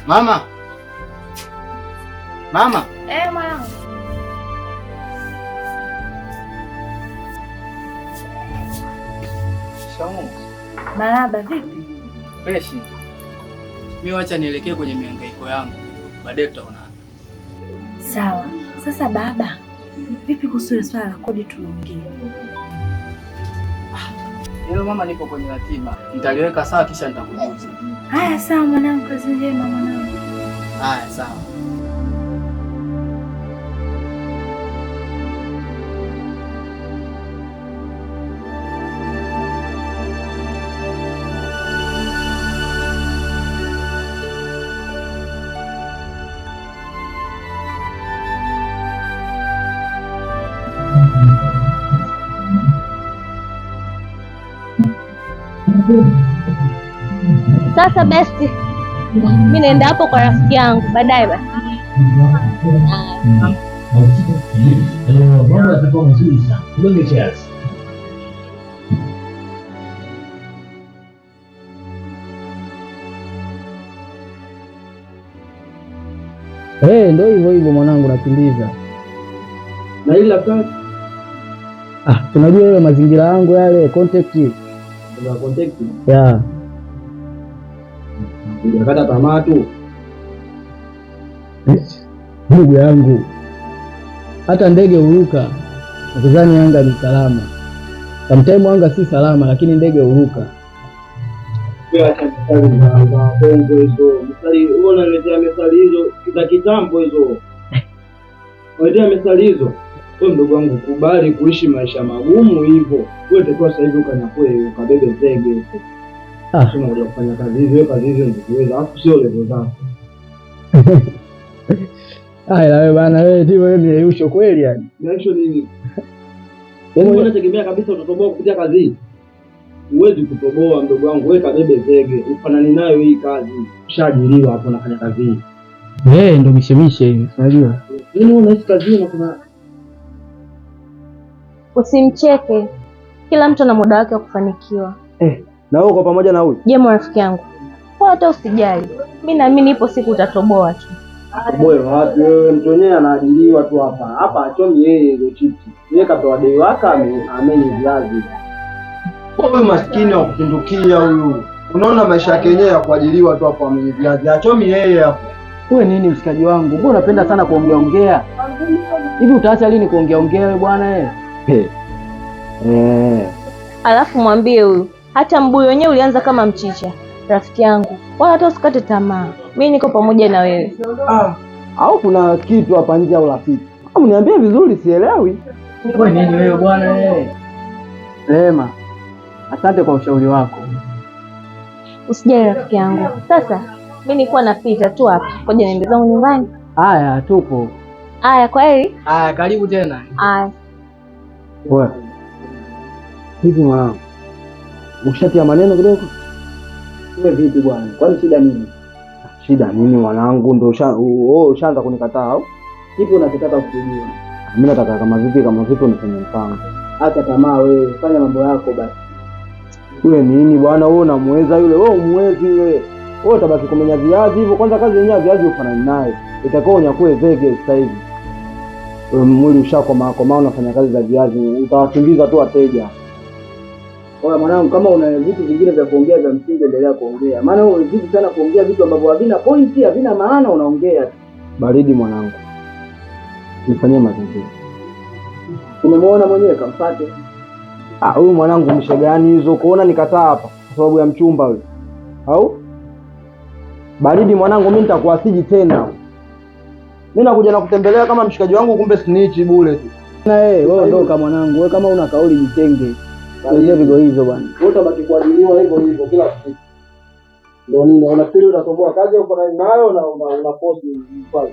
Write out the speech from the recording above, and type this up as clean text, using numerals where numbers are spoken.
Mama. Mama. Mwanangu. Shikamoo. Marahaba, vipi? Freshi. Mimi wacha nielekee kwenye mihangaiko yangu. Baadaye tutaonana. Sawa. Sasa baba, vipi kuhusu swala la kodi tunaongea? Hilo mama, nipo kwenye ratiba. Nitaliweka sawa kisha nitakujuza. Haya sawa mwanangu, kazi njema mwanangu. Haya sawa. Sasa besti, mimi naenda hapo kwa rafiki yangu baadaye basi. Mambo yatakuwa mazuri sana. Ngoja kiasi. Ndio hivyo hivyo mwanangu, nakimbiza. Na ila kazi. Tunajua ile mazingira yangu yale contact. Kuna contact? Yeah. Unakata tamaa tu. Ndugu yangu, hata ndege huruka, ukizani anga ni salama. Sometimes anga si salama, lakini ndege huruka. Acha mstari za bongo hizo. Mstari unaletea mstari hizo za kitambo hizo. Unaletea mstari hizo. Wewe ndugu wangu, kubali kuishi maisha magumu hivyo. Wewe utakuwa sasa hivi ukanyakwe ukabebe zege huko. Sema unataka kufanya kazi hizo, kazi hizo ndio alafu sio level zako. Na wewe bana, wewe ndio wewe ni usho kweli yani. Usho nini? Wewe unategemea kabisa utatoboa kupitia kazi hii? Huwezi kutoboa mdogo wangu, wewe kabebe zege, ufanani nayo hii kazi. Ushaajiriwa hapo unafanya kazi hii. Ndio mishemishe hivi, unajua. Nini unaishi kazi na kuna Usimcheke. Kila mtu ana muda wake wa kufanikiwa. Na wewe uko pamoja na huyu? Je, rafiki yangu? Kwa hata usijali. Mimi naamini ipo siku utatoboa tu. Boy wapi wewe, mtu mwenyewe anaajiriwa tu hapa. Hapa achomi yeye ile chipsi. Yeye kapewa dei waka ameni viazi. Wewe maskini wa kupindukia huyu. Unaona maisha yake yenyewe ya kuajiriwa tu hapo ameni viazi. Achomi yeye hapo. Wewe nini mshikaji wangu? Mbona unapenda sana kuongea? Hivi utaacha lini kuongea wewe bwana Alafu mwambie huyu, hata mbuyu wenyewe ulianza kama mchicha. Rafiki yangu, wala hata usikate tamaa. Mimi niko pamoja na wewe. Au kuna kitu hapa nje au rafiki? Uniambie vizuri, sielewi. Wewe nini wewe bwana Rehema, asante kwa ushauri wako. Usijali rafiki yangu. Sasa mimi nilikuwa napita tu hapa. Ngoja niende zangu nyumbani. Haya, tupo. Haya, kwaheri. Haya, karibu tena. Haya. Wewe. Hivi mwanangu, ushatia maneno kidogo? Wewe vipi bwana? Kwani shida nini? Shida nini mwanangu? Ndio ushaanza kunikataa au? Kipi unachotaka kujua? Mimi nataka kama vipi unifanye mpango. Acha tamaa wewe, fanya mambo yako basi. Wewe nini bwana, wewe unamweza yule, wewe umwezi yule. Wewe utabaki kumenya viazi hivyo, kwanza kazi yenyewe viazi ufanani naye. Itakuwa unyakue zege sasa hivi. Wewe mwili ushakoma unafanya kazi za viazi, utawakimbiza tu wateja. Oya mwanangu, kama una vitu vingine vya kuongea vya msingi endelea kuongea. Maana wewe unazidi sana kuongea vitu ambavyo havina point, havina maana, unaongea. Baridi mwanangu. Nifanyie mazingira. Umemwona mwenyewe kamfuate. Huyu mwanangu mshe gani hizo? Kuona nikataa hapa kwa sababu ya mchumba yule. Au? Baridi mwanangu, mimi nitakuasiji tena. Mimi nakuja na kutembelea kama mshikaji wangu, kumbe snitch bure tu. Na wewe ondoka mwanangu, wewe kama una kauli jitenge. Ndio vigo hizo bwana. Wewe utabaki kuajiliwa hivyo hivyo kila siku. Ndio nini? Unafikiri utatoboa kazi uko nayo na una post mfano.